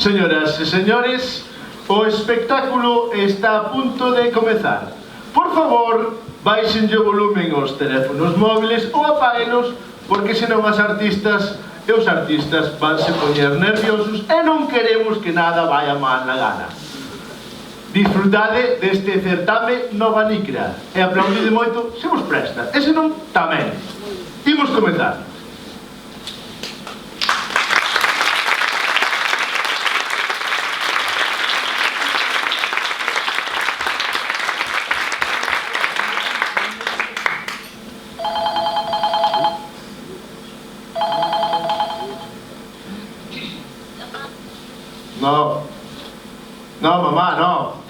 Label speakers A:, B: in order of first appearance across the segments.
A: Señoras e señores, o espectáculo está a punto de comezar. Por favor, baixenlle o volumen aos teléfonos móviles ou apáguenos, porque senón as artistas e os artistas vanse poñer nerviosos e non queremos que nada vaya mal na gana. Disfrutade deste certame Nova Nicra e aplaudide moito se vos presta, e senón tamén. Imos comezar. No, mamá, no.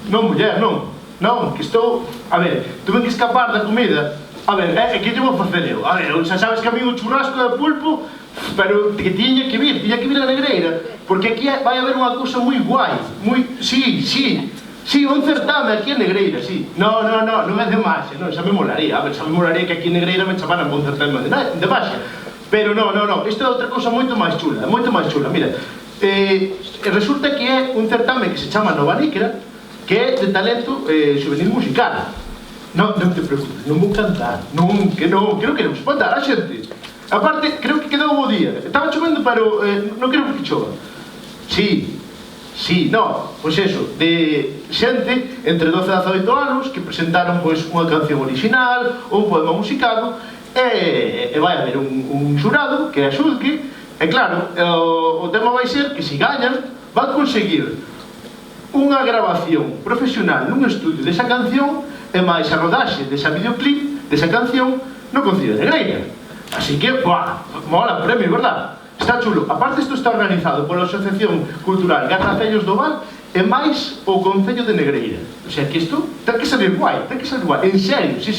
A: Non, muller, non. Non, que estou... A ver, tuve que escapar da comida. A ver, que lle vou facer eu? A ver, xa sabes que a mí o churrasco de pulpo, pero que tiña que vir a negreira, porque aquí vai haber unha cousa moi guai, moi... Sí, un certame aquí en Negreira, sí. Non é de Maxia, non, xa me molaría. A ver, xa me molaría que aquí en Negreira me chamaran un certame de Maxia. Pero non, isto é outra cousa moito máis chula, mira. Resulta que é un certame que se chama Nova Nicra, que é de talento juvenil musical. Non te preocupes, non vou cantar, que non queremos espantar a xente. Aparte, creo que quedou bo día. Estaba chovendo, pero non quero que chova. Sí, no, pois eso, de xente entre 12 e 18 anos que presentaron unha canción original ou un poema musicado, e vai haber un xurado que a xulgue. E claro, o tema vai ser que se gañan, van conseguir unha grabación profesional nun estudio desa canción e máis a rodaxe desa videoclip desa canción no Concello de Negreira. Así que, mola o premio, verdad? Está chulo. Aparte, isto está organizado pola Asociación Cultural Garracellos do Val e máis o Concello de Negreira. O sea, que isto ten que salir guai, en serio, sí.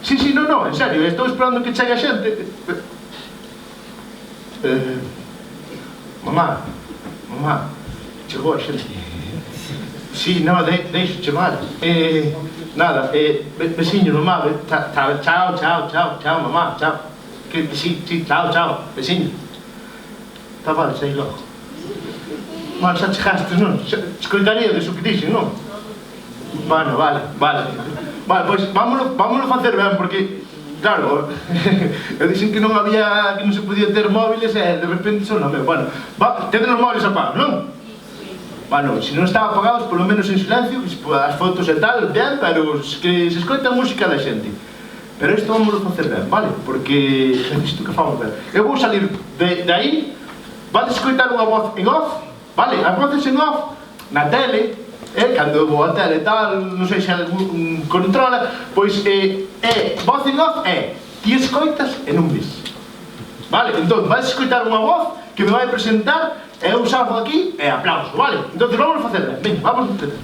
A: Sí, no, en serio, estou esperando que chegue a xente. Mamá, chegou a xente. Sí, no, deixo chamar. Nada, veciño, mamá, chao, mamá, chao. Sí, chao, veciño. Tá vale, sei logo. Mal, xa chegaste, non? Escoitaría deso que dixen, non? Bueno, vale. Vale, pois vámonos facer ben, porque... Claro, eu dixen que non había, que non se podía ter móviles e de repente son o meu. Bueno, teden os móviles apagados, non? Bueno, se non están apagados, polo menos en silencio, as fotos e tal, ben, pero que se escoita a música da xente. Pero isto vamos facer ben, vale? Porque necesito que famos ben. Eu vou salir de aí, vades escoitar unha voz en off, vale? As voces en off, na tele, cando vou a tele e tal, non sei se algún controla, pois voz en off ti escoitas e non ves. Vale? Entón, vais escoitar unha voz que me vai presentar e eu salgo aquí e aplauso, vale? Entón, vamos a facer ben. Venga, vamos a facer.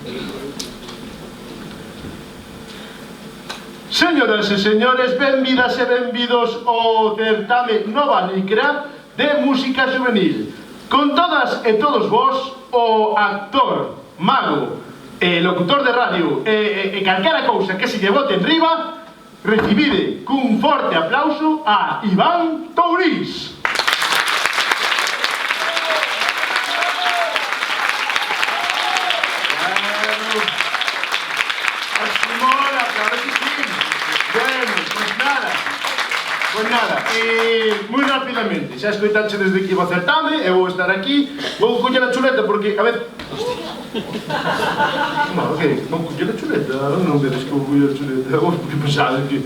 A: Señoras e señores, benvidas e benvidos ao certame Nova Nicra de música juvenil. Con todas e todos vos, o actor, mago, locutor de radio e calquera cousa que se lle bote en riba, recibide cun forte aplauso a Iván Tourís. Pois nada, moi rapidamente, xa escoitaxe desde que iba a certame, eu vou estar aquí, vou coller a chuleta porque, a ver... Non, que? Non coller a chuleta? Non vedes que vou coller a chuleta? Porque pensades que...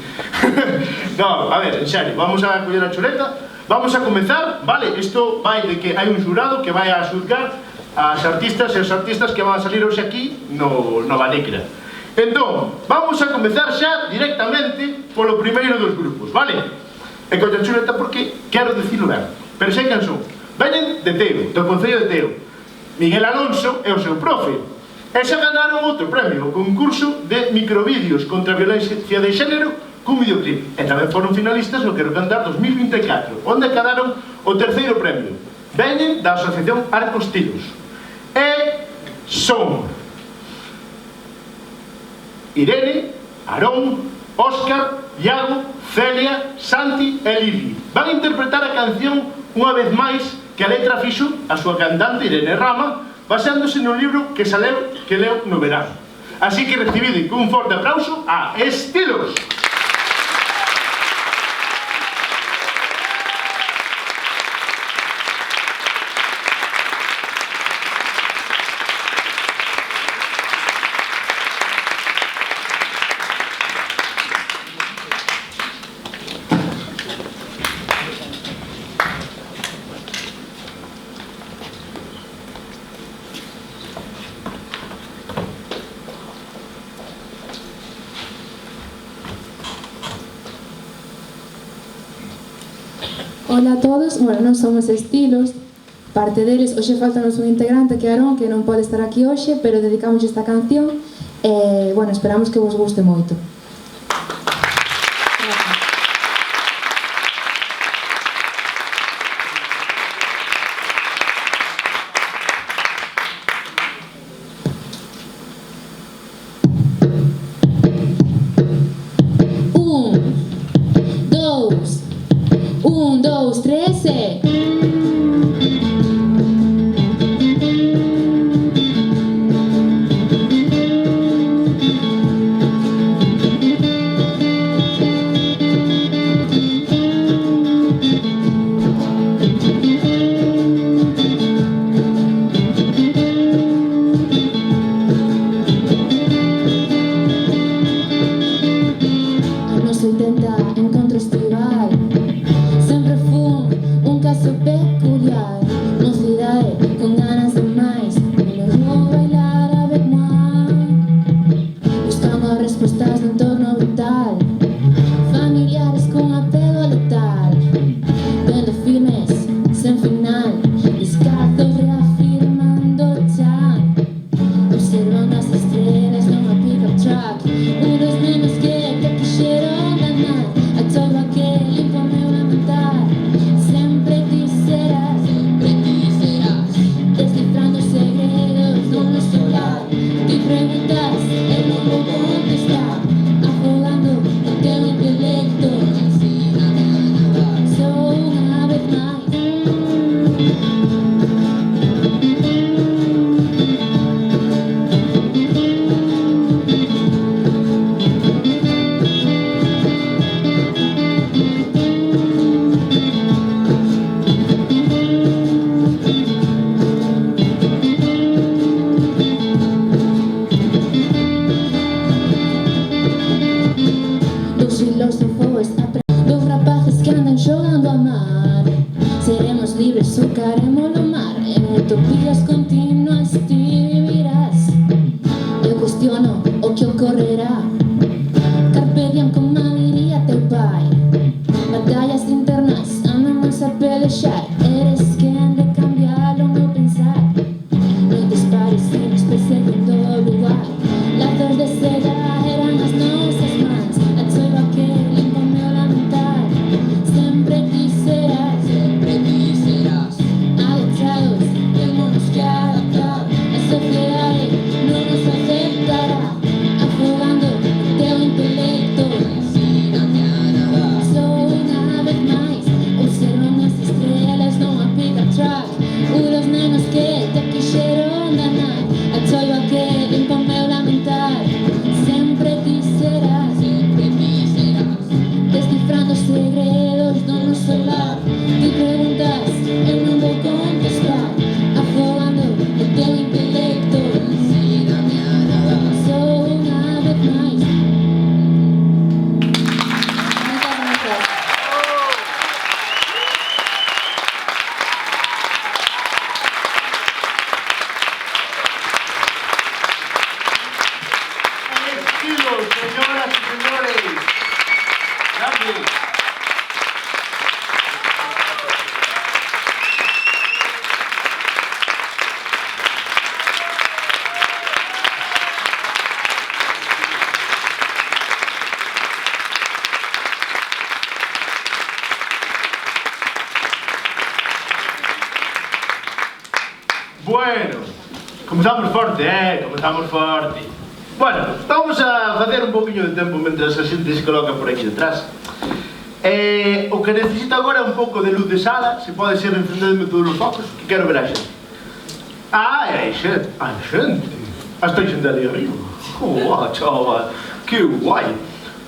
A: Non, a ver, en serio, vamos a coller a chuleta, vamos a comezar, vale? Isto vai de que hai un xurado que vai a xulgar as artistas e os artistas que van a salir hoxe aquí no Nova Nicra. Entón, vamos a comezar xa directamente polo primeiro dos grupos, vale? E colla chuleta porque quero dicilo ben, pero sei quen son. Veñen de Teo, do Concello de Teo. Miguel Alonso é o seu profe. E xa ganaron outro premio, o concurso de microvídeos contra a violencia de xénero cun videoclip. E tamén foron finalistas no Quero Cantar 2024, onde acadaron o terceiro premio. Veñen da Asociación Arcos Tiros. E son Irene, Aarón, Óscar, Iago, Celia, Santi e Lili. Van interpretar a canción unha vez máis que a letra fixo a súa cantante Irene Rama, baseándose no libro que leu no verano. Así que recibide cun forte aplauso a Estilos.
B: Ola a todos, bueno, nós somos Estilos. Parte deles, hoxe faltanos un integrante que é Aarón, que non pode estar aquí hoxe, pero dedicamos esta canción e, bueno, esperamos que vos guste moito. Un, dos, tres, Anos 80 encontro estival. Sempre fun un caso peculiar. Mocidade con ganas de máis. Nos vou bailar a ver máis. Buscando respostas no entorno vital. Familiares con apego letal. Vendo filmes sen final. Descalzos reafirmando chan. Observan as estrelas nunha pickup truck. Unos nenos que te quixeron ganar. A toda que limpa o meu lamentar. Sempre ti serás descifrando segredos do noso lar. Ti preguntas e non vou contestar. Afogando o teu intelecto. Ensíname a nadar. Sou unha vez máis. Dos filósofos, dos rapaces que andan xogando a mar. Seremos libres ou caremos no mar. En utopías continuas ti vivirás. Eu cuestiono o que ocorrerá. Carpe diem como diría teu pai. Batallas internas andamos a pelexar. Eres quen de cambiar o meu pensar. Noites parisinas perseguindo o lugar. Lazos de seda eran as nosas mans. A choiva que limpa o meu lamentar. Sempre ti serás. Alejados, temos que adaptar. A sociedade non nos aceptará. Afogando o teu intelecto. Ensíname a nadar. Sou unha vez máis. Observan as estrelas nunha pickup truck. Unos nenos que te quixeron ganar. A choiva que limpa o meu lamentar. Sempre ti serás. Descifrando segredos do noso lar. Ti preguntas, eu non vou contestar. Afogando o teu intelecto. Ensíname a nadar. Sou unha vez máis. Moitas grazas.
A: Bueno, comezamos forte, comezamos forte. Bueno, vamos a facer un poquinho de tempo mentras a xente se coloca por aquí detrás. O que necesito agora é un pouco de luz de sala, se pode ser encendedme todos os focos, que quero ver a xente. Hai xente, hasta xente ali arriba. Chaval, que guai.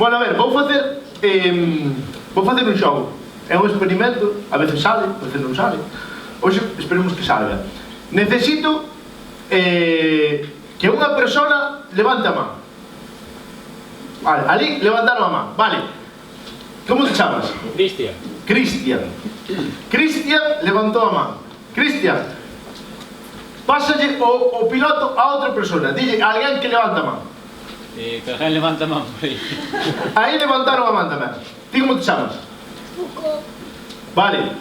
A: Bueno, a ver, vou facer un xogo. É un experimento, a veces sale, a veces non sale. Hoxe esperemos que salga. Necesito que unha persona levante a man. Vale, ali levantaron a man. Vale. Como te chamas?
C: Cristian.
A: Cristian. Cristian levantou a man. Cristian, pásalle o piloto a outra persona. Dille a alguén que levanta a man.
C: Que alguén levanta a man por aí.
A: Aí levantaron a man tamén. Ti como te chamas? Vale.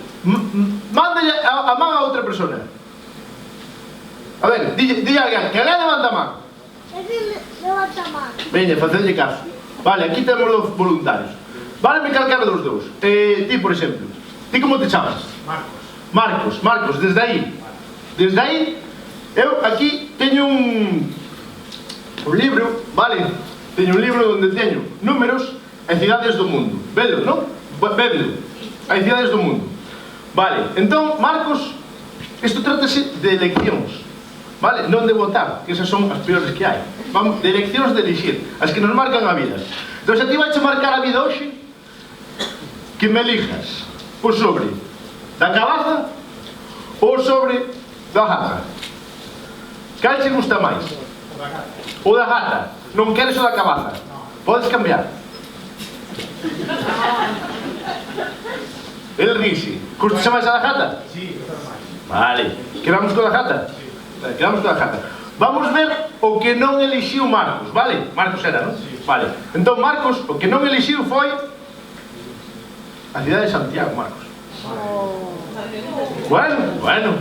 A: Mándalle a man a outra persona. A ver, dille a alguén que alguén levanta a man.
D: Levanta a man.
A: Veña, facedlle caso. Vale, aquí temos os voluntarios. Váleme calcar dos dous. Ti, por exemplo. Ti como te chamas? Marcos, desde aí. Desde aí, eu aquí teño un libro, vale? Teño un libro onde teño números e cidades do mundo. Velo, non? Vedelo. Hai cidades do mundo. Vale, entón, Marcos, isto trátase de eleccións. Vale? Non de votar, que esas son as peores que hai. Vamos, de eleccións de elixir, as que nos marcan a vida. Entón, se ti vais a marcar a vida hoxe, que me elijas o sobre da cabaza ou sobre da gata. Cal se gusta máis? O da gata. Non queres o da cabaza? Podes cambiar. El rixe. Gusta máis a da gata? Vale. Quedamos co da gata? Quedamos co da gata. Vamos ver o que non elixiu Marcos, vale? Marcos era, non? Vale. Entón, Marcos, o que non elixiu foi a cidade de Santiago, Marcos. Bueno.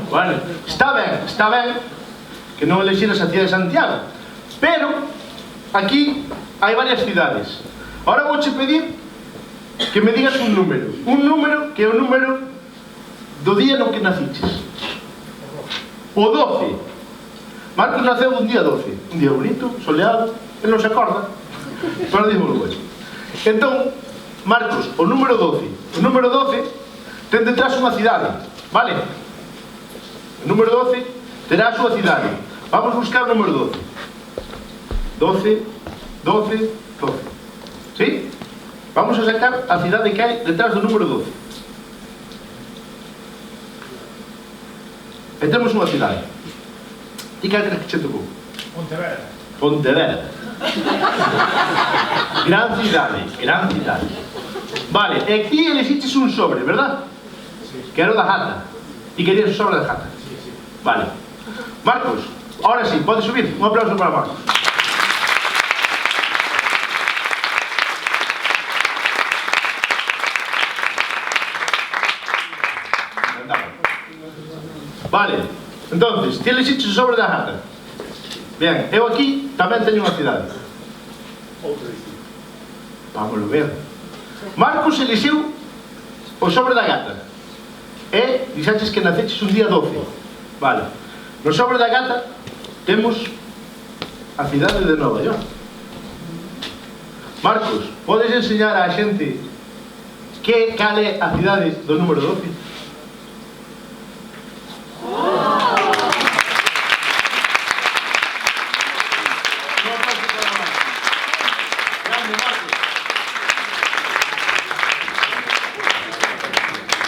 A: Está ben que non elixires a cidade de Santiago. Pero, aquí hai varias cidades. Ahora vouche pedir que me digas un número. Un número que é o número do día no que naciches. O 12. Marcos naceu un día 12. Un día bonito, soleado. Ele non se acorda. Pero dímolo hoxe. Entón, Marcos, o número 12. O número 12 ten detrás unha cidade, vale? O número 12 terá a súa cidade. Vamos buscar o número 12. 12. ¿Sí? Vamos a sacar a cidade que hai detrás do número 12. E temos unha cidade. E que crees que che tocou? Pontevedra. Gran cidade. Vale, e aquí elixiches un sobre, verdad? Que era o da gata. E querías o sobre da gata. Vale. Marcos, ahora sí, podes subir. Un aplauso para Marcos. Vale, entonces, ti elixiches o sobre da gata. Bien, eu aquí tamén teño unha cidade. Vámoslo ver. Marcos elixiu o sobre da gata. E dixaches que naceches un día 12. Vale. No sobre da gata temos a cidade de Nova York. Marcos, podes enseñar á xente cal é a cidade do número 12?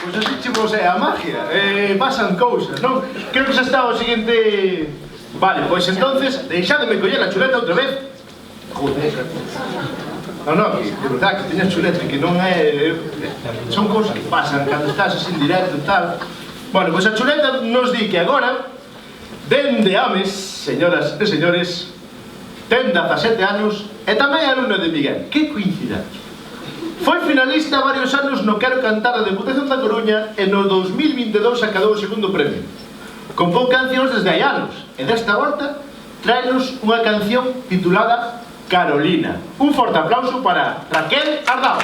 A: Pois así chegos é a magia, pasan cousas, non? Creo que xa está o seguinte... Vale, pois entonces, deixádeme coller a chuleta outra vez. Joder. Non, que de verdad que teñas chuleta, que non é... Son cousas que pasan cando estás así en directo e tal. Bueno, pois a chuleta nos di que agora, dende Ames, señoras e señores, ten 17 anos e tamén é alumna de Miguel. Que coincidencia. Foi finalista varios anos no Quero Cantar da Deputación da Coruña e no 2022 acadou o segundo premio. Compón cancións desde hai anos e desta volta traenos unha canción titulada Carolina. Un forte aplauso para Raquel Ardao.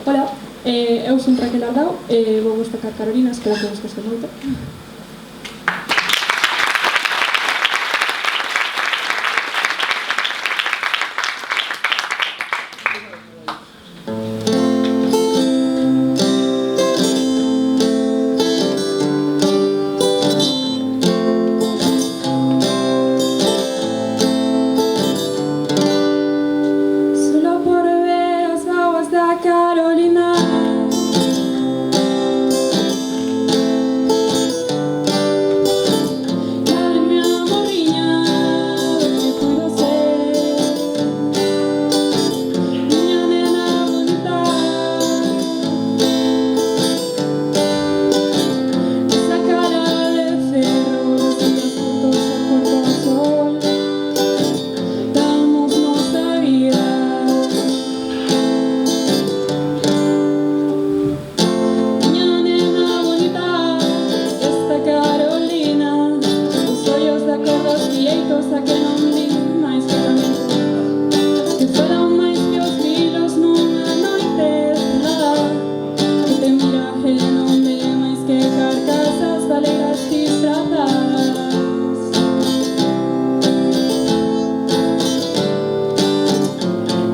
E: Hola, eu son Raquel Ardao e vou vos tocar Carolina, espero que vos goste moito. Solo por ver as bauas da Carolina, dale minha morrinha, que cuido ser, minha nena bonita, esa cara de ferro, los días juntos a corpo al sol, damos nossa vida. Minha nena bonita, esta Carolina, os ollos da cor dos fieitos a que non di máis que lamento, que foron máis que os grilos nunha noite estrelada, que te mira e non ve máis que carcasas baleiras disfrazadas.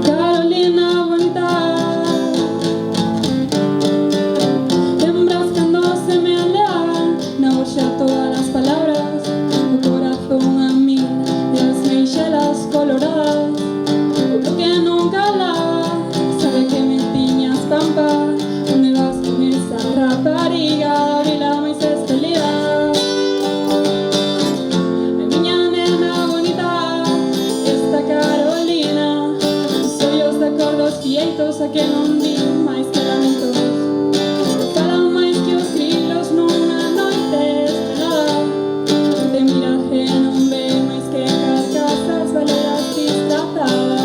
E: Carolina bonita, lembras cando se me aleaban na boxa todas as palabras, o corazón a mí e as meixelas coloradas, o que nunca hablaba, sabe que me tiñas pampa, onde vas con esa rapariga, vila máis espelida. Ai, miña nena bonita, esta Carolina, os ollos da cor dos fieitos a que non di máis que lamentos, falan máis que os grilos nunha noite estrelada, que te mira e non ve máis que carcasas baleiras disfrazadas.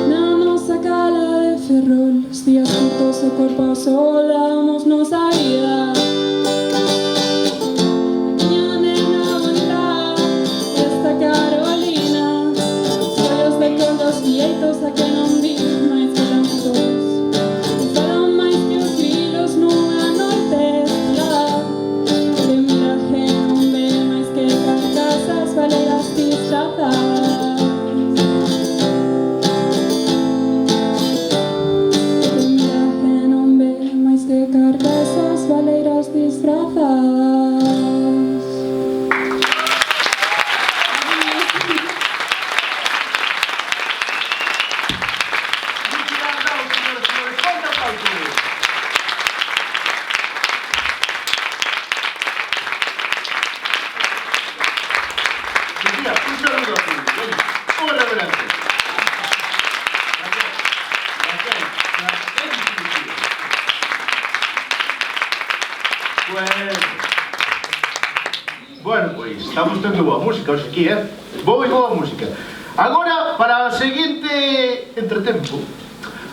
E: Na nosa cala de ferrol, os días juntos o corpo ao sol, damos nosa vida. Miña nena bonita, esta Carolina, os ollos de cor dos fieitos a que non di máis que lamentos, que falan máis que os grilos nunha noite estrelada, que te mira e non ve máis que carcasas baleiras disfrazadas. Que te mira e non ve máis que carcasas baleiras disfrazadas.
A: Sofía, un saludo a ti. Venga, un reverente. Bueno, pois, estamos tendo boa música hoxe aquí, boa e boa música. Agora, para o seguinte entretempo,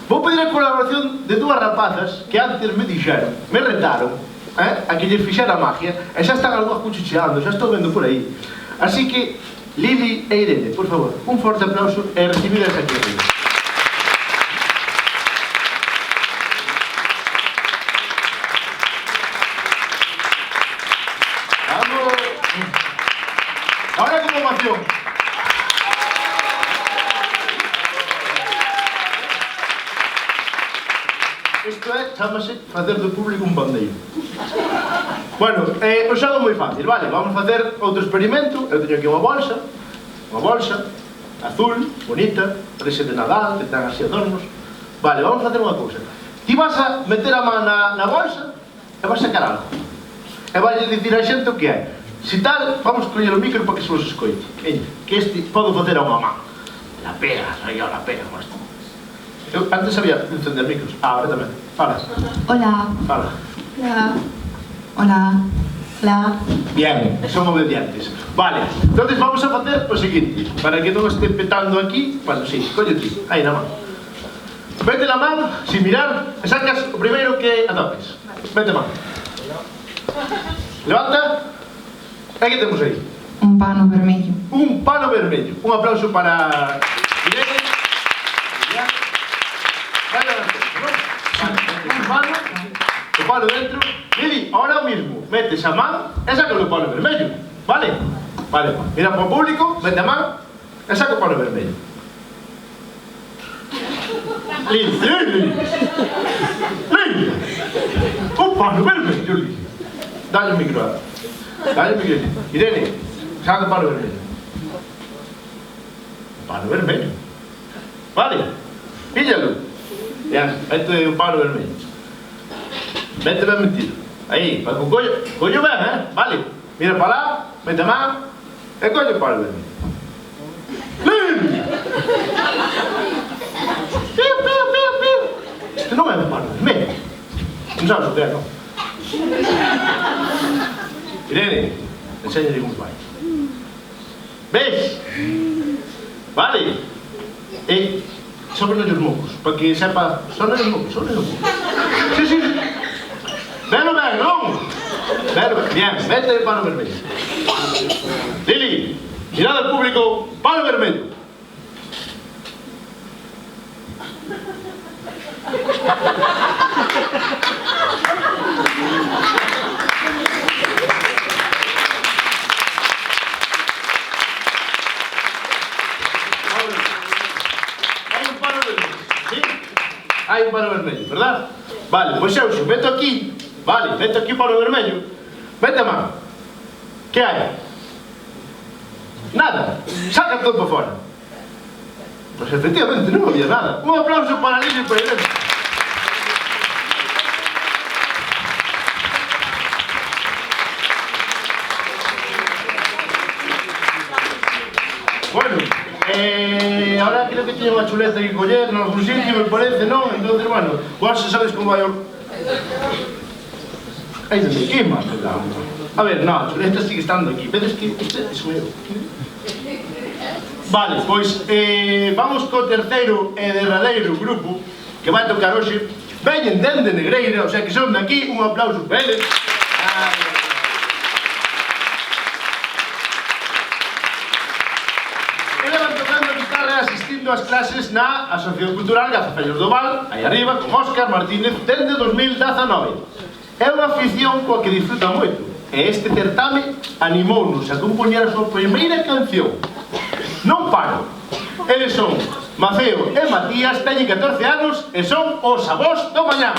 A: vou pedir a colaboración de dúas rapazas que antes me dixeron, me retaron, a que lles fixera magia, e xa están as dúas cuchicheando, xa estou vendo por aí. Así que, Lili e Irene, por favor, un forte aplauso e recibidas aquí arriba. Vamos. Ahora como ovación. Isto chamase facer do público un bandeiro. Bueno, o xogo é moi fácil, vale? Vamos facer outro experimento. Eu teño aquí unha bolsa azul, bonita, parece de Nadal, que ten así adornos. Vale, vamos facer unha cousa. Ti vas a meter a man na bolsa e vas a sacar algo. E vai dicir a xente o que é. Si tal, vamos coller o micro para que se vos escoite. Que este podo facer a unha man. La pega, soy yo, la pega, como esto. Eu antes sabía encender micros. Ahora tamén. Fala.
F: Hola.
A: Fala.
F: Hola. Hola. Hola.
A: Bien, son obedientes. Vale, entonces vamos a facer o seguinte. Para que non este petando aquí, bueno, sí, colle ti, aí na man. Mete la man, sin mirar, e sacas o primeiro que atopes. Mete a man. Levanta. E que temos aí?
F: Un pano vermello.
A: Un pano vermello. Un aplauso para Irene. Ya. Vaya adelante, ¿no? Vale, un pano, o pano dentro. Lili, ahora mismo, metes a man e saca o pano vermello. Vale? Vale, mira para o público, mete a man e saca o pano vermello. Lili, Lili. Lili. Un pano vermello, Lili. Dale el micro. Dale el micro. Irene, saca o pano vermello. Pano vermello. Vale. Píllalo. Ya, mete o pano vermello. Mete ben metido. Aí, para que o collo ben, Vale. Mira para lá, mete a man e collo o pano vermello. Lili. Piu, piu, piu, piu. Isto non é un pano vermello. Non sabes o que é, non? Irene, enséñale como vai. Ves? Vale. E sobre os mocos, para que sepa... Son os mocos, son os mocos. Sí, sí. Velo ben, non? Velo ben. Bien, mete o pano vermello. Lili, mirad al público, pano vermello. Hai un pano vermello, verdad? Vale, pois Xeuxo, meto aquí. Vale, meto aquí o pano vermello. Mete a man. Que hai? Nada. Saca todo para fora. Pois efectivamente non había nada. Un aplauso para Lili e para Irene. Bueno, ahora creo que tiene unha chuleta que coller en algún sitio, me parece, non? Entonces, bueno, vos sabes como vai o... Ai, de mi, que máis me dá? A ver, non, a chuleta sigue estando aquí. Vedes que este é meu. Vale, pois, vamos co terceiro e derradeiro grupo que vai tocar hoxe. Veñen dende Negreira, o sea que son de aquí, un aplauso para eles. Asistindo ás clases na Asociación Cultural Gazafellos do Val, aí arriba, con Óscar Martínez, dende 2019. É unha afición coa que disfruta moito, e este certame animounos a compoñer a súa primeira canción. Non paro. Eles son Maceo e Matías, teñen 14 anos e son os avós do mañá.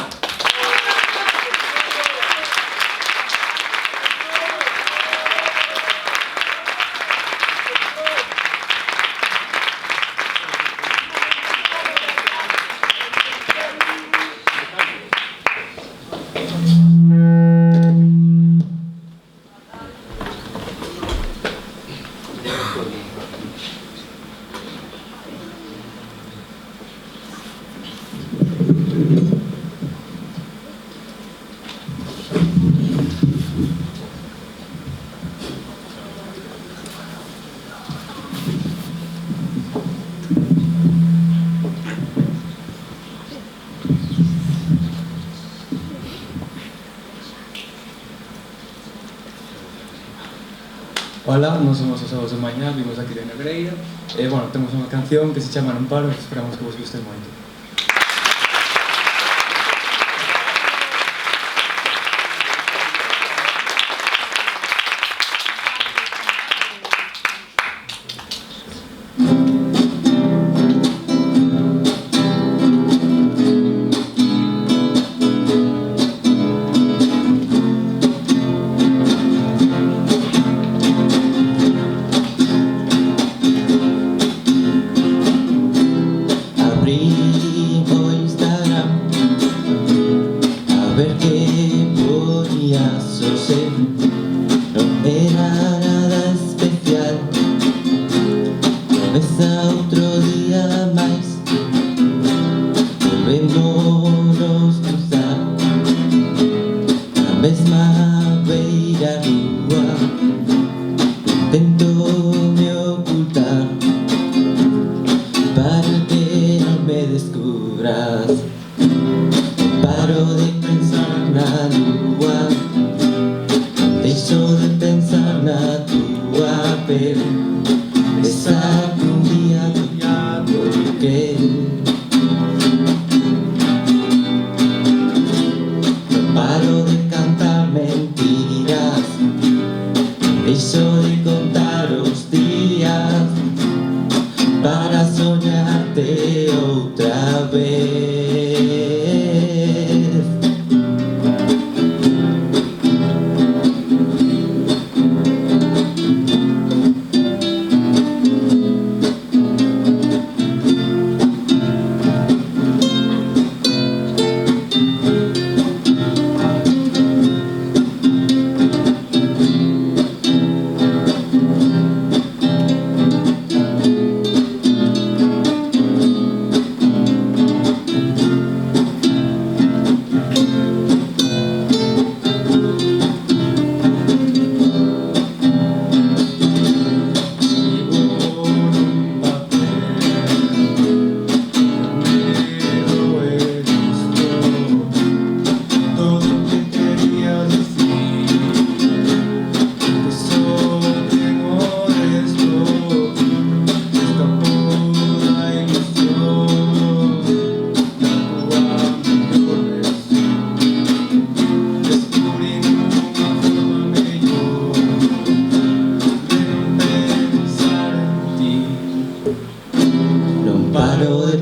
G: Hola, nós somos os Avós do Mañá, vimos aquí de Negreira e, bueno, temos unha canción que se chama Non Paro e esperamos que vos guste moito.
H: para que no me descubra. rúa, deixo de pensar na túa pel, esa que un día toquei. Non paro de cantar mentiras, deixo de contar os días para soñarte outra vez.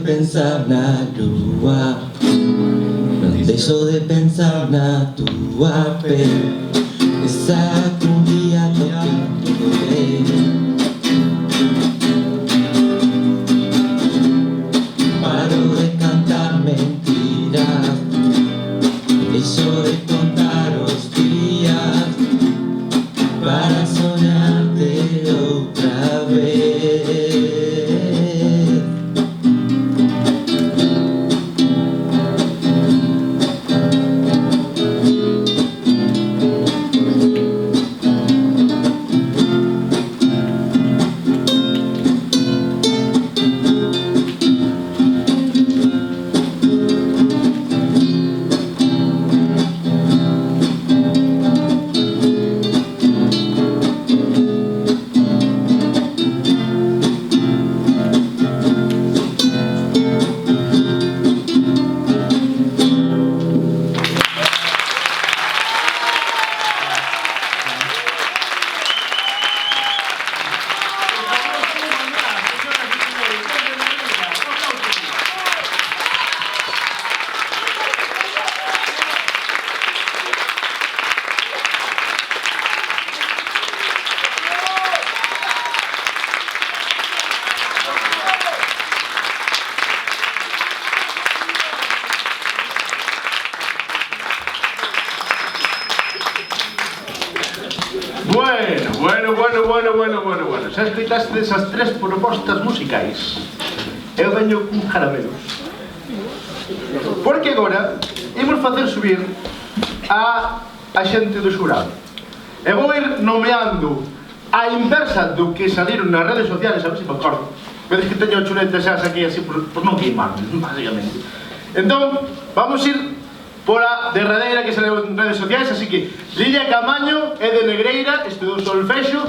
H: Pensar na lúa, non deixo de pensar na túa pel, esa que un día toquei. Paro de cantar mentiras, deixo de contar os días para soñarte outra vez.
A: Bueno, xa escoitaste esas tres propostas musicais. Eu veño cun caramelos. Porque agora imos facer subir a xente do xurado. E vou ir nomeando a inversa do que saliron nas redes sociales, a ver se me acordo. Vedes que teño chuletas xa aquí así por non queimarme, básicamente. Entón, vamos ir pola derradeira que saliu en redes sociais, así que Lidia Camaño é de Negreira, estudou solfexo,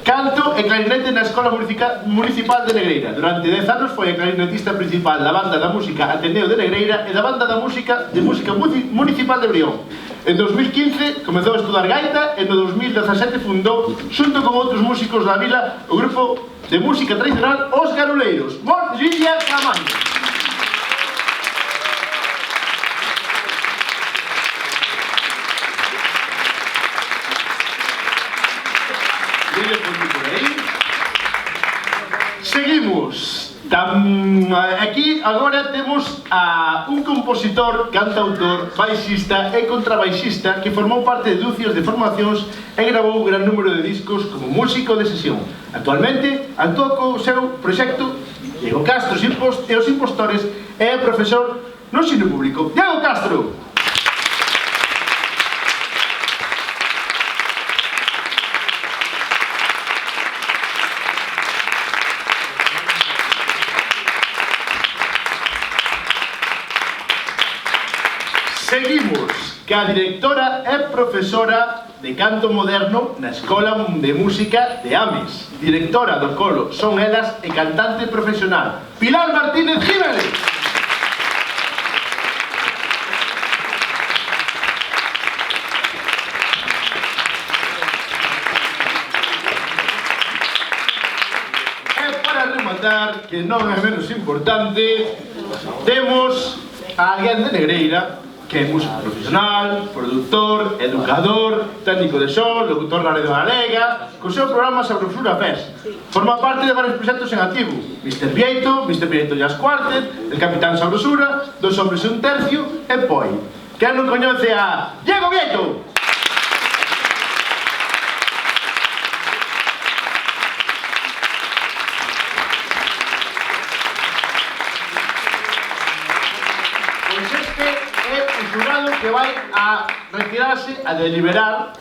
A: canto e clarinete na Escola Municipal de Negreira. Durante 10 anos foi a clarinetista principal da Banda da Música Ateneo de Negreira e da Banda da Música Municipal de Brión. En 2015 comezou a estudar gaita e no 2017 fundou, xunto con outros músicos da vila, o grupo de música tradicional Os Garuleiros. Por Lidia Camaño. Seguimos. Aquí agora temos a un compositor, cantautor, baixista e contrabaixista que formou parte de dúcias de formacións e gravou un gran número de discos como músico de sesión. Actualmente actúa co seu proxecto Diego Castro e os Impostores e é profesor no ensino público. Diego Castro! Seguimos. que a directora e profesora de canto moderno na Escola de Música de Ames. Directora do coro Son Elas e cantante profesional, Pilar Martínez Jiménez. E para rematar, que non é menos importante, temos a alguén de Negreira, que é músico profesional, produtor, educador, técnico de son, locutor na Radio Galega, co seu programa Sabrosura Fest. Forma parte de varios proxectos en activo: Mr. Vieito Jazz Quartet, El Capitán Sabrosura, Dos Hombres e un Tercio e Poi. Quen non coñece a Diego Vieito? Que vai a retirarse a deliberar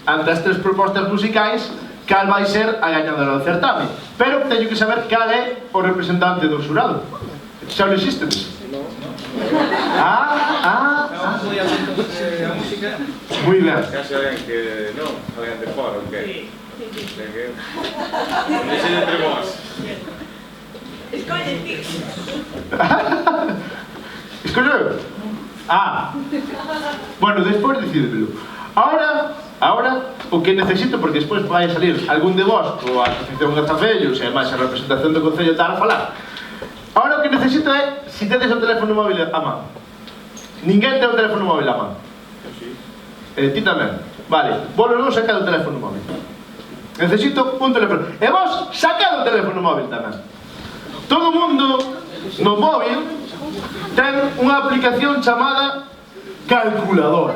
A: ante as tres propostas musicais cal vai ser a gañadora do certame, pero teño que saber cal é o representante do xurado. Xa non existe? Moi ben.
I: Casi alguén que non, alguén de fora, o que? Non sei entre vos.
D: Escolle ti.
A: Escolle? Bueno, despois decídemelo. Ahora, o que necesito, porque despois vai salir algún de vos coa Asociación Gazafellos e máis a representación do Concello tal a falar. Ahora o que necesito é se tedes o teléfono móvil a man. Ninguén ten o teléfono móvil a man. Ti tamén. Vale, vos non sacad o teléfono móvil. Necesito un teléfono. E vos sacad o teléfono móvil tamén. Todo o mundo no móvil ten unha aplicación chamada calculadora.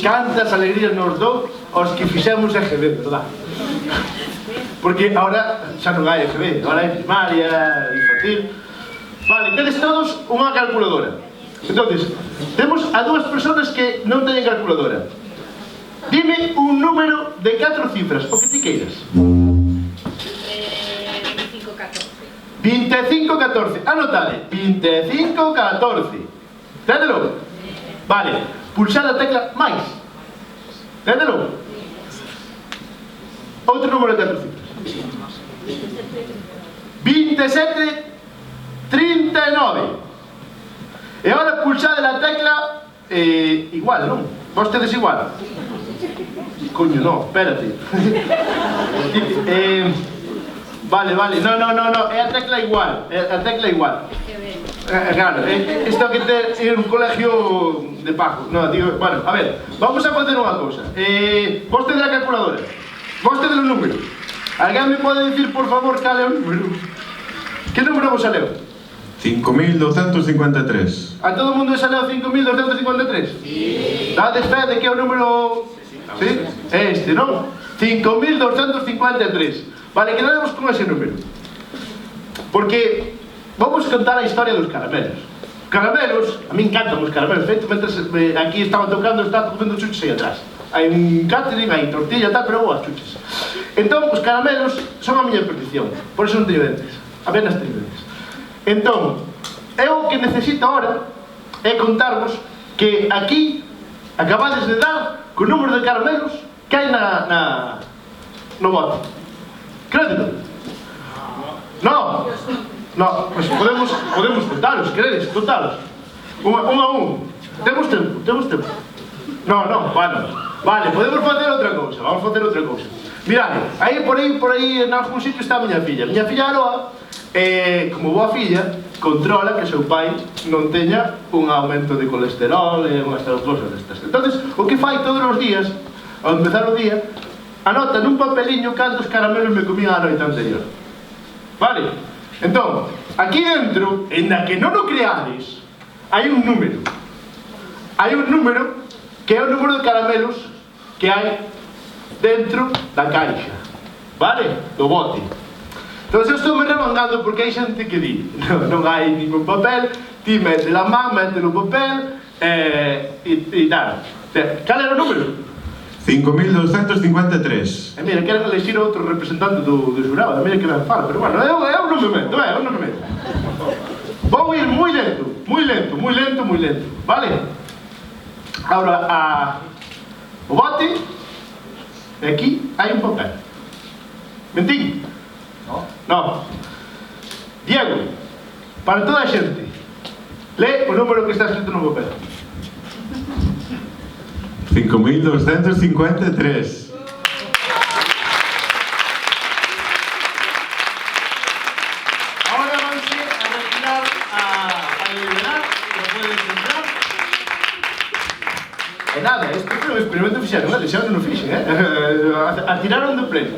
A: Cantas alegrías nos dou aos que fixemos EGB, verdad? Porque agora xa non hai EGB, agora hai primaria, infantil. Vale, tedes todos unha calculadora. Entonces, temos a dúas persoas que non teñen calculadora. Dime un número de 4 cifras, o que ti queiras. 2514. Anotade. 2514. Tédelo. Vale. Pulsar a tecla máis. Tédelo. Outro número de 4 cifras. 2739. E agora pulsade a tecla igual, non? Vos tedes igual. Coño, non, espérate. Vale, no, é a tecla igual, claro, isto que ter un colegio de pago. No, digo, bueno, a ver, vamos a facer unha cousa. Vos tedes a calculadora, vos tedes o número. Alguén me pode dicir, por favor, cal é o número? Que número vos saleu?
I: 5253.
A: A todo o mundo saleu 5253? Sí. Dades fe de que é o número... Sí? É este, non? 5253. Vale, quedaremos con ese número. Porque vamos contar a historia dos caramelos. Caramelos, a mí encantan os caramelos. Feito, mentre aquí estaban tocando, estaba comendo chuches aí atrás. Hai un catering, hai tortilla e tal, pero boas chuches. Entón, os caramelos son a miña perdición. Por eso non teño dentes. Apenas teño dentes. Entón, eu o que necesito agora é contarvos que aquí acabades de dar co número de caramelos que hai no bote. Crédito? No, pues podemos contaros, queredes, contaros. Un a un. Temos tempo. No, bueno. Vale, podemos facer outra cousa, vamos facer outra cousa. Mirade, aí por aí, en algún sitio está a miña filla. Miña filla Aroa, como boa filla, controla que seu pai non teña un aumento de colesterol e unhas cousas destas. Entonces, o que fai todos os días, ao empezar o día, anota nun papeliño cantos caramelos me comían a noite anterior. Vale? Entón, aquí dentro, en la que non o creades, hai un número. Hai un número que é o número de caramelos que hai dentro da caixa. Vale? Do bote. Entón, eu estou me remangando porque hai xente que di non hai ningún papel, ti mete la man, mete o papel e tal. Cal era o número?
I: 5253.
A: Mira, quero elegir outro representante do xurado, mira que ben fala, pero bueno, eu non me meto, Vou ir moi lento, vale? Ahora, o bote, e aquí hai un papel. Mentín? No. Diego, para toda a xente, lee o número que está escrito no papel.
J: 5.253.
A: Ahora vanse a retirar a liberar, que lo puedes entrar. E nada, este foi o experimento fixeron, xa non o fixen, atiraron do pleno.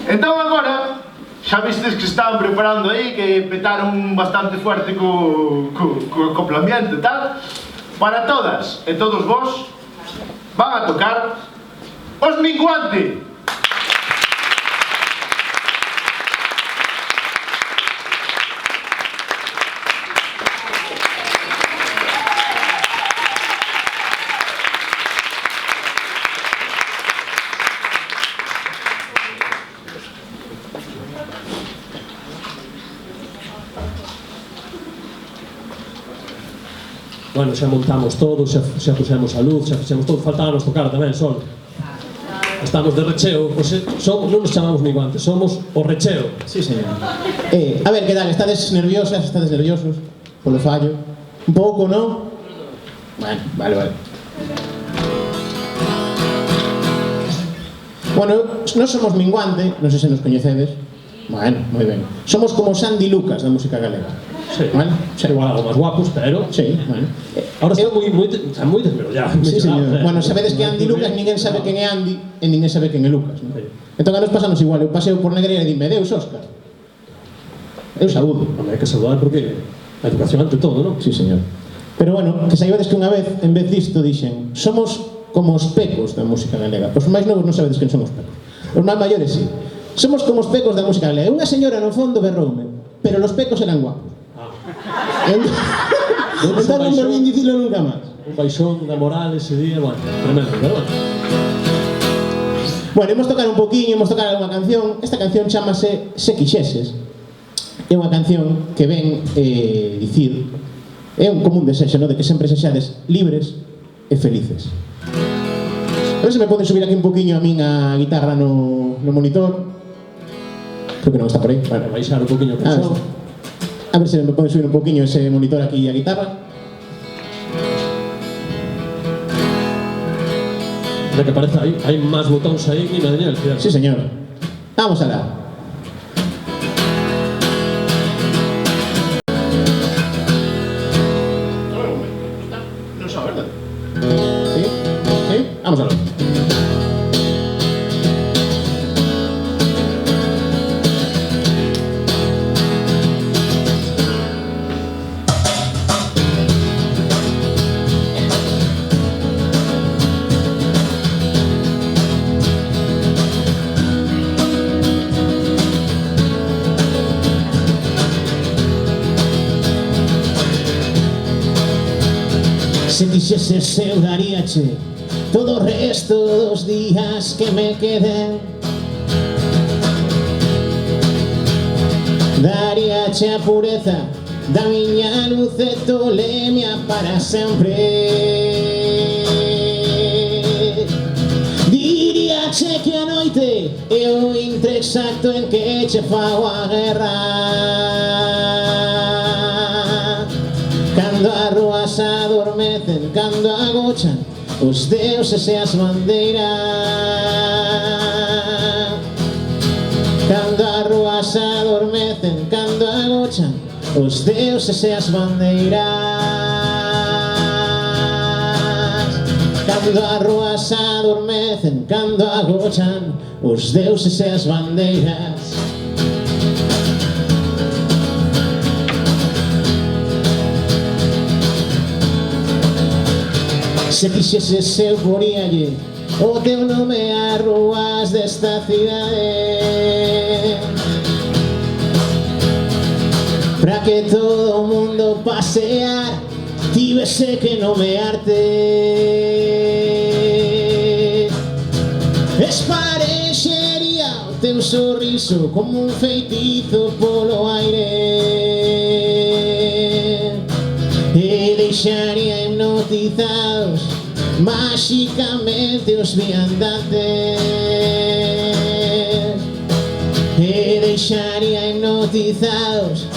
A: Entón agora, xa vistes que estaban preparando aí, que petaron bastante fuerte co acoplamiento e tal. Para todas e todos vos, van a tocar Os Minguante.
K: Bueno, xa montamos todo, xa puxemos a luz, xa fixemos todo, faltábamos tocar tamén, Sol. Estamos de recheo, non nos chamamos Minguantes, somos o recheo.
L: Sí, señor. A ver, que tal, estades nerviosas, estades nerviosos polo fallo? Un pouco, non? Bueno, vale. Bueno, non somos Minguante, non sei se nos coñecedes. Bueno, moi ben. Somos como Sandy Lucas da música galega.
K: Sí,
L: ¿vale?
K: Igual algo máis guapos, pero...
L: Sí, bueno.
K: Ahora está moi desmerollado.
L: Sí, señor. Bueno, sabedes que Andy Lucas, ninguén sabe quen é Andy e ninguén sabe quen é Lucas, non? Entón a nos pasamos igual, eu paseo por Negreira e dime, Deus, Óscar. Eu saúdo.
K: Hai que saudar porque a educación ante todo, non?
L: Sí, señor. Pero bueno, que saibades que unha vez, en vez disto, dixen, somos como os pecos da música galega. Os máis novos non sabedes quen son os pecos. Os máis maiores, sí. Somos como os pecos da música galega. Unha señora no fondo berroume, pero los pecos eran guapos. Entón non volvín dicilo nunca máis.
K: Un baixón da moral ese día, bueno, tremendo, pero bueno.
L: Bueno, imos tocar un poquinho, imos tocar unha canción. Esta canción chamase Se Quixeses. É unha canción que ven dicir, é un común desexo, non? De que sempre sexades libres e felices. A ver se me poden subir aquí un poquinho a min a guitarra no monitor. Creo que non está por aí.
K: Bueno, baixar un poquinho que son.
L: A ver se me poden subir un poquinho ese monitor aquí a guitarra.
K: De que parece, hai máis botóns aí que Daniel.
L: Sí, señor. Vamos alá.
A: Non sabe, verdade?
L: Sí? Sí? Vamos alá. Se quixeses eu daríache todo o resto dos días que me queden. Daríache a pureza da miña luz e tolemia para sempre. Diríache que a noite é o intre exacto en que che fago a guerra. Cando as ruas adormecen, cando agochan os deuses e as bandeiras. Cando as ruas adormecen, cando agochan os deuses e as bandeiras. Cando as ruas adormecen, cando agochan os deuses e as bandeiras. Se quixeses eu poríalle o teu nome ás ruas desta cidade, para que todo o mundo pasear tivese que nomearte. Esparexería o teu sorriso como un feitizo polo aire e deixaría hipnotizados máxicamente os viandantes e deixaría hipnotizados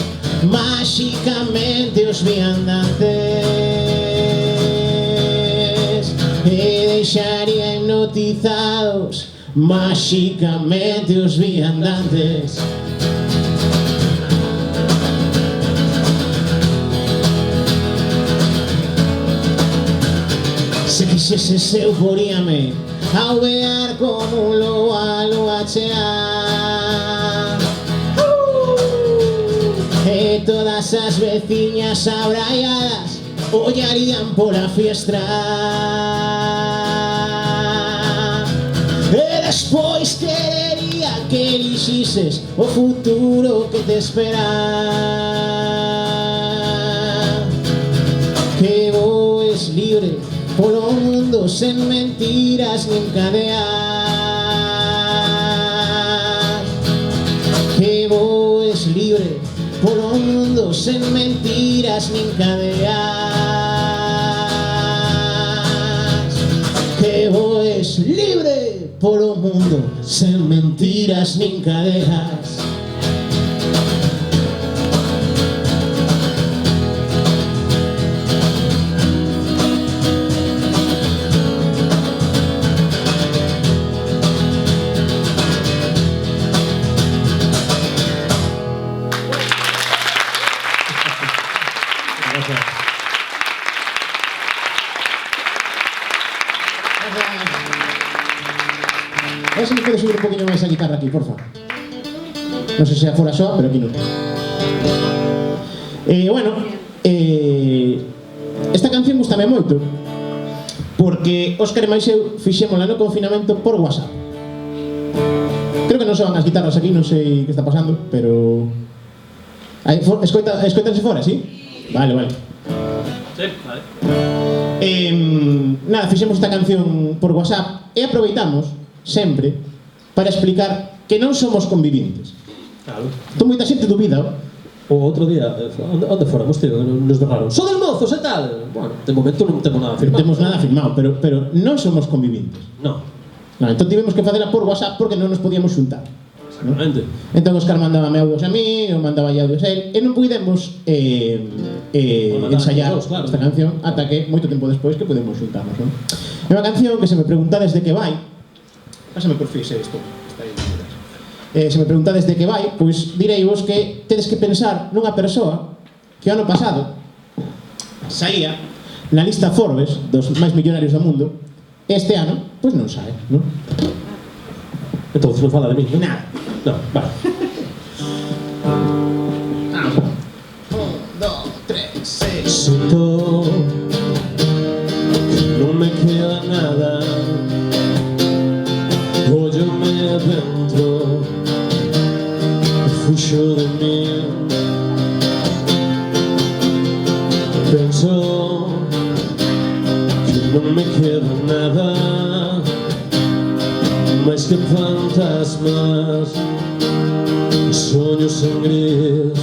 L: máxicamente os viandantes e deixaría hipnotizados máxicamente os viandantes. Se quixeses eu poríame ao vear como un lobo a lúa chea e todas as veciñas abraiadas ollarían pola fiestra e despois querería que elixises o futuro que te espera, que voes libre polo mundo sen mentiras nin cadeas, que voes libre polo mundo sen mentiras nin cadeas, que voes libre polo mundo sen mentiras nin cadeas. A ver se me pode subir un poquinho máis a guitarra aquí, porfa. Non sei se a fora soa, pero aquí non. Esta canción gustame moito porque Óscar e máis eu fixémola no confinamento por WhatsApp. Creo que non soan as guitarras aquí, non sei que está pasando, pero... Escoitanse fora, sí? Vale, vale.
C: Sí, vale.
L: Nada, fixemos esta canción por WhatsApp e aproveitamos sempre para explicar que non somos convivintes.
K: Claro.
L: Entón moita xente dubida.
K: O outro día, onde fóramos, tío, nos berraron "Sodes mozos e tal". Bueno, de momento non temos nada firmado.
L: Non temos nada firmado, pero non somos convivintes.
K: No.
L: Entón tivemos que facela por WhatsApp porque non nos podíamos xuntar.
K: Exactamente.
L: Entón Óscar mandaba audios a mí, eu mandaba audios a él, e non puidemos ensayar esta canción ata que, moito tempo despois, que podemos xuntarnos, non? É unha canción que se me preguntades de que vai. Pásame por fin isto. Se me preguntades de que vai, pois direi vos que tedes que pensar nunha persoa que ano pasado saía na lista Forbes dos máis millonarios do mundo e este ano, pois non sae, non?
K: Entón, non fala de mí, non?
L: Nada.
K: No, vale.
L: 1, 2, 3, 6.
K: Siento que non me queda nada, óyome dentro, fuxo de mí. Penso que non me queda nada, máis que fantasmas, soños en gris.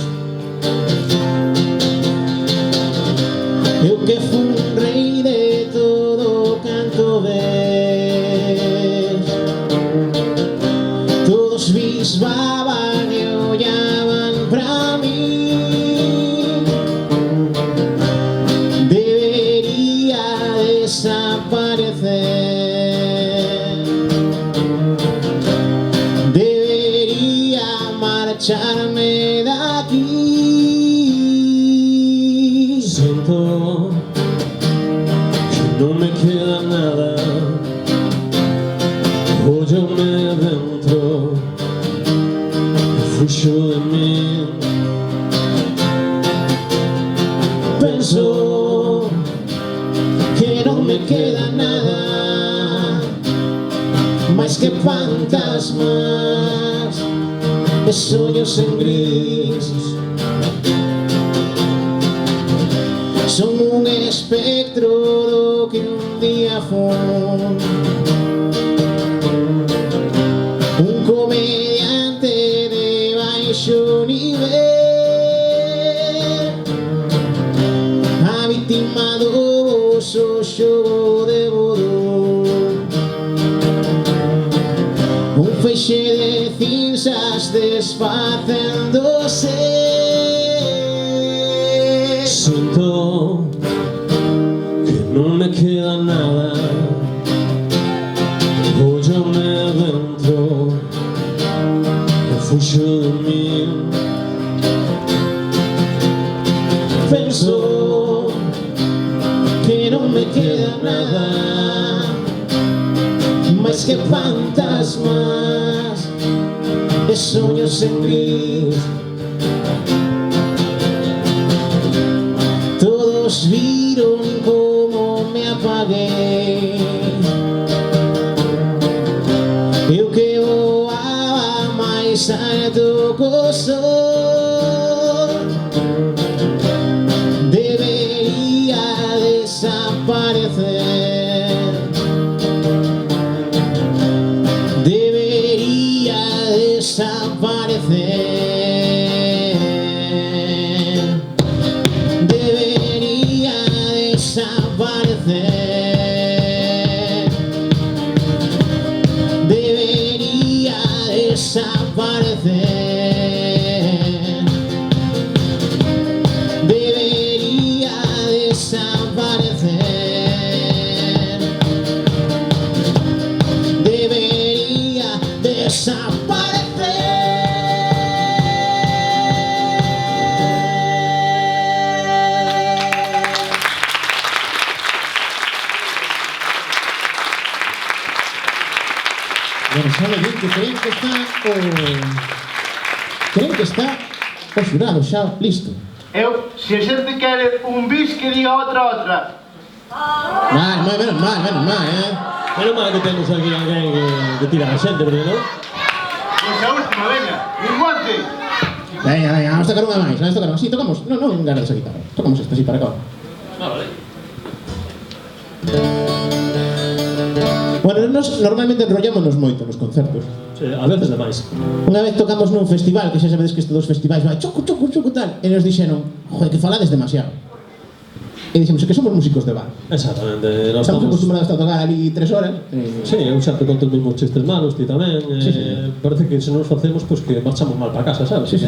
L: Eu que fui un rei de todo canto ves, todos bisbaban e ollaban pra mí. Debería desaparecer, debería marcharme de aquí.
K: Siento que non me queda nada, óyome dentro, fuxo de mí.
L: Penso que non me queda nada, máis que fantasmas e soños en gris. Son un espectro do que un día fun, un comediante de baixo nivel, a víctima do voso xogo de poder. feixe de cinzas desfacéndose.
K: Sinto que non me queda nada, óllame dentro, refuxo de mí.
L: Penso que non me queda nada máis que fantasmas e soños en gris. Todos viron como me apaguei, eu que voaba máis alto co sol. Debería desaparecer, debería desaparecer, debería desaparecer, debería desaparecer. Bueno, sabe bien que creen que está o xurado xa listo.
A: Eu, se a xente quere un bis, que diga outra.
L: Menos mal,
K: Menos mal que temos aquí alguén que tira a xente, porque non?
A: Pois a última, veña, Linguante.
L: Veña, vamos tocar unha máis, Sí, tocamos, non enganas a guitarra. Tocamos esta así para acá.
K: Vale.
L: Bueno, nos normalmente enrollámonos moito nos concertos.
K: Sí, a veces demais.
L: Unha vez tocamos nun festival, que xa sabedes que estes dos festivais vai choco tal, e nos dixeron, joder, que falades demasiado. E dixemos, que somos músicos de bar.
K: Exactamente.
L: Estamos acostumbrados a tocar ali 3 horas.
K: Sí, eu sempre conto os mesmos chistes malos, ti tamén. Parece que se nos facemos, pois que marchamos mal para casa, sabes?
L: Sí.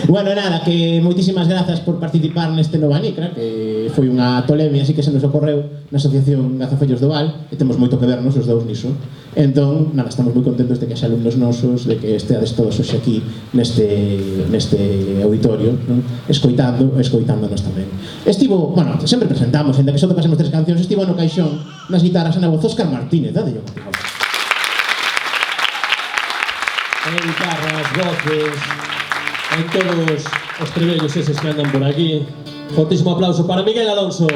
L: Bueno, nada, que moitísimas grazas por participar neste Nova Nicra, que foi unha tolemia, así que se nos ocorreu na Asociación Gazafellos do Val, e temos moito que vernos os dous niso. Entón, nada, estamos moi contentos de que xa alumnos nosos, de que esteades todos hoxe aquí neste auditorio, non? Escoitándonos tamén. Estivo, bueno, sempre presentamos, ainda que só tocásemos 3 cancións, estivo no caixón, nas guitarras, na voz, Óscar Martínez, dade yo, por favor.
K: Guitarras, voces, en todos os trebellos eses que andan por aquí. Fortísimo aplauso para Miguel Alonso.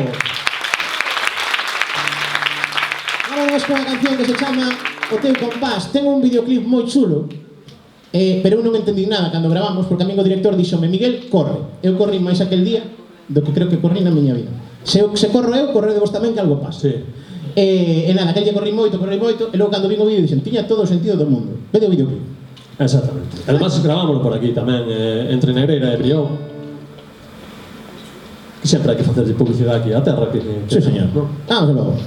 L: Vamos con a canción que se chama O teu compás. Ten un videoclip moi chulo, pero eu non entendí nada cando gravamos, porque a min o director dixome, Miguel, corre. Eu corri máis aquel día do que creo que corri na miña vida. Se corro eu, corre de vos tamén que algo pasa.
K: Sí.
L: E nada, aquel día corri moito, e logo cando vin o vídeo dixen, tiña todo o sentido do mundo. Vede o videoclip.
K: Exactamente. Además, gravámoslo por aquí tamén, entre Negreira e Brión. Que sempre hai que facerlle publicidade aquí á terra.
L: Sí, señor. Vamos logo.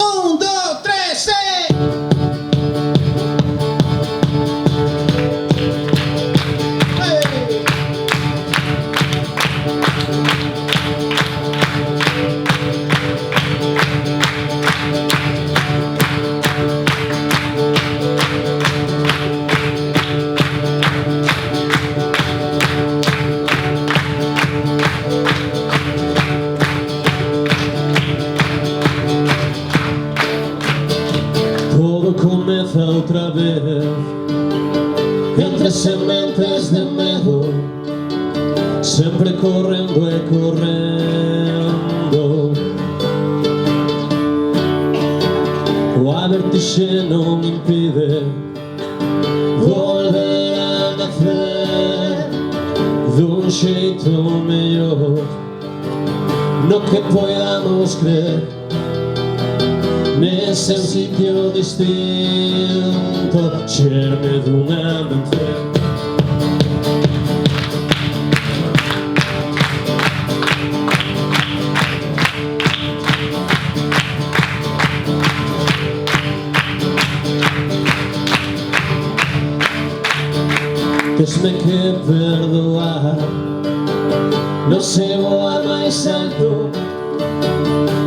L: 1, 2, 3, 6!
K: Outra vez entre sementes de medo, sempre correndo e correndo. A vertixe non impide volver a nacer dun xeito mellor no que podamos crer, nese sitio distinto, xerme dunha mención. Tesme que perdoar. Non se voa máis alto,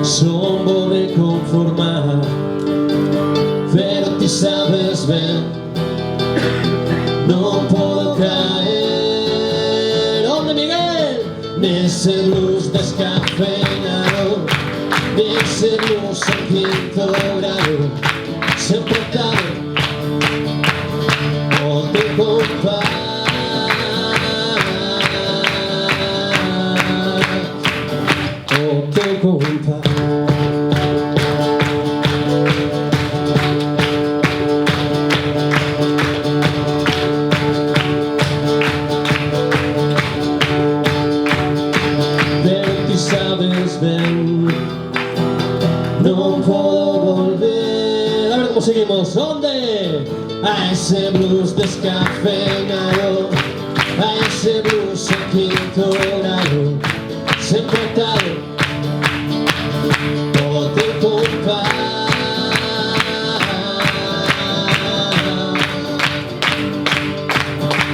K: son vou de conformar, pero ti sabes ben, non podo caer. Onde, Miguel? Nese blues descafeinado, nese blues en quinto grado, sempre tarde o te compás. Pero ti sabes ben, non podo volver. A ver como seguimos. Onde? A ese blues descafeinado, a ese blues en quinto grado, sempre tarde o te compás.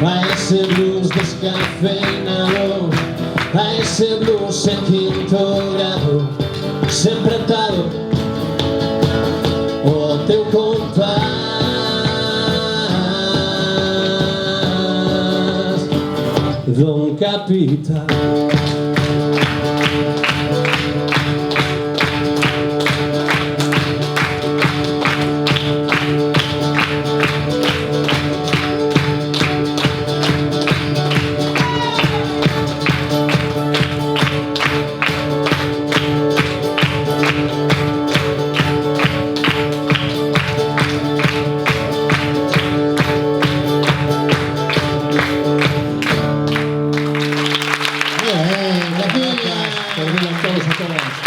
K: A ese blues descafeinado, a ese blues en quinto grado, sempre atado o teu compás. Don Capitán.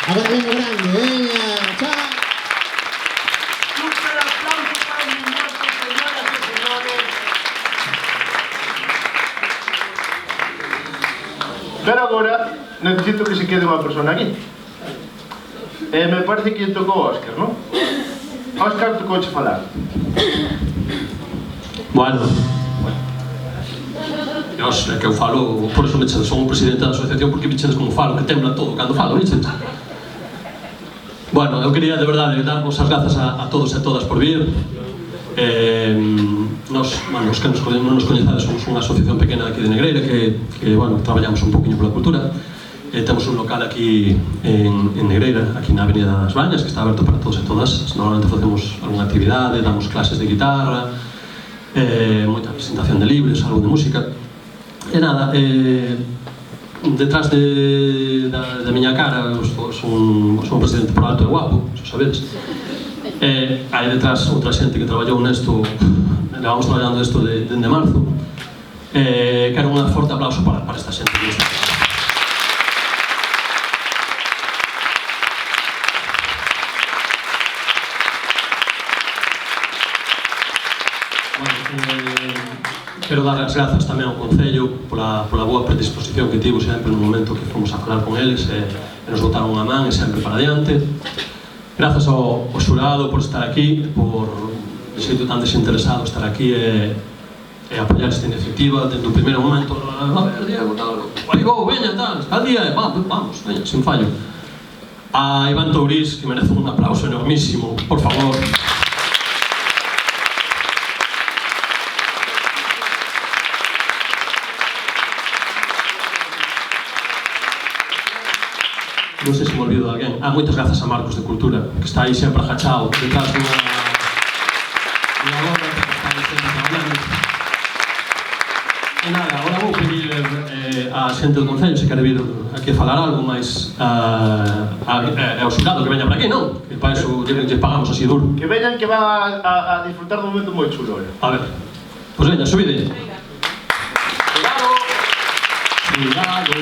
L: Agora vengo grande, veña, chao.
A: Super aplauso para mi muerto, señoras y señores. Pero agora necesito que se quede unha persona aquí. Me parece que lle tocou Óscar, non? Óscar, tocouche falar.
J: Bueno, Dios, é que eu falo, por eso me chedes, son o presidente da asociación, porque me chedes como falo, que tembla todo cando falo, me chedes. Bueno, eu quería de verdade darvos as grazas a todos e todas por vir. Nos, bueno, os que non nos coñezades, somos unha asociación pequena aquí de Negreira que bueno, traballamos un poquinho pola cultura. Temos un local aquí en Negreira, aquí na Avenida das Bañas, que está aberto para todos e todas. Normalmente facemos algunha actividade, damos clases de guitarra, moita presentación de libros, algo de música. E nada, detrás da miña cara son un presidente por alto e guapo, xa sabedes. Hai detrás outra xente que traballou nesto, levamos traballando isto dende marzo. Quero un forte aplauso para esta xente. Quero dar as grazas tamén ao Concello pola boa predisposición que tivo sempre no momento que fomos a falar con eles e nos botaron unha man e sempre para diante. Grazas ao xurado por estar aquí, por de xeito tan desinteresado estar aquí e apoiar esta iniciativa desde o primeiro momento. A ver, Diego, tal, aí vou, veña, tal, al día, vamos, veña, sin fallo. A Iván Tourís, que merece un aplauso enormísimo, por favor. Non sei se me olvido de alguén. Moitas grazas a Marcos de Cultura, que está aí sempre agachado detrás dunha gorra que está aí sempre traballando. E nada, agora vou pedir a xente do Concello se quere vir aquí a falar algo, mas é o xurado que veña para aquí, non? Que para iso lle pagamos así duro.
A: Que veñan que van a disfrutar dun momento moi chulo.
J: A ver, pois veña, subide. Cuidado! Cuidado!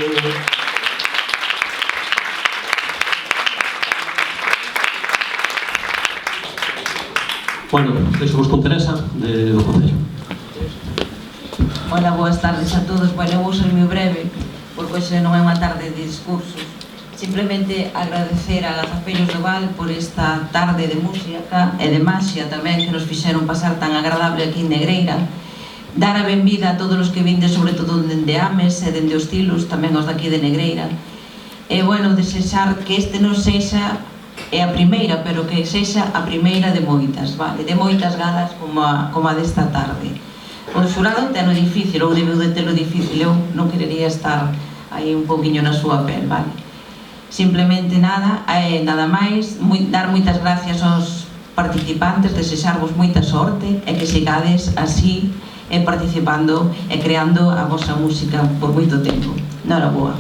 J: Bueno, deixo-vos con Teresa, do Concello.
M: Hola, boas tardes a todos. Bueno, eu vou ser moi breve, porque hoxe non é unha tarde de discursos. Simplemente agradecer a Gazapeiros do Val por esta tarde de música e de maxia tamén que nos fixeron pasar tan agradable aquí en Negreira. dar a benvida a todos os que vinde, sobre todo dende Ames e dende os Tilos, tamén os daqui de Negreira. E, bueno, desexar que este non sexa a primeira, pero que sexa a primeira de moitas, vale? De moitas galas como a desta tarde. O xurado teno difícil, ou debeu de telo difícil, eu non querería estar aí un poquinho na súa pel, vale? Simplemente nada máis, dar moitas gracias aos participantes, desexarvos moita sorte e que sigades así participando e creando a vosa música por moito tempo. Noraboa.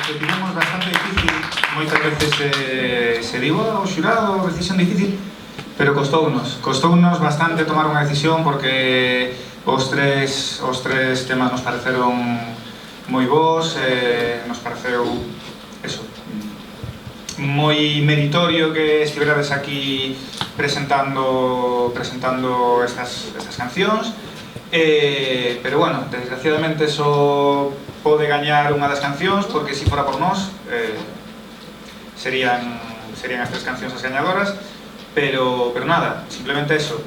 N: Que tivemos bastante difícil, moitas veces se digo ao xurado, decisión difícil, pero costounos bastante tomar unha decisión porque os tres temas nos pareceron moi bons, nos pareceu eso, moi meritorio que estiverades aquí presentando estas cancións, pero bueno, desgraciadamente só pode gañar unha das cancións porque se fora por nós serían as tres cancións as gañadoras, pero nada, simplemente eso,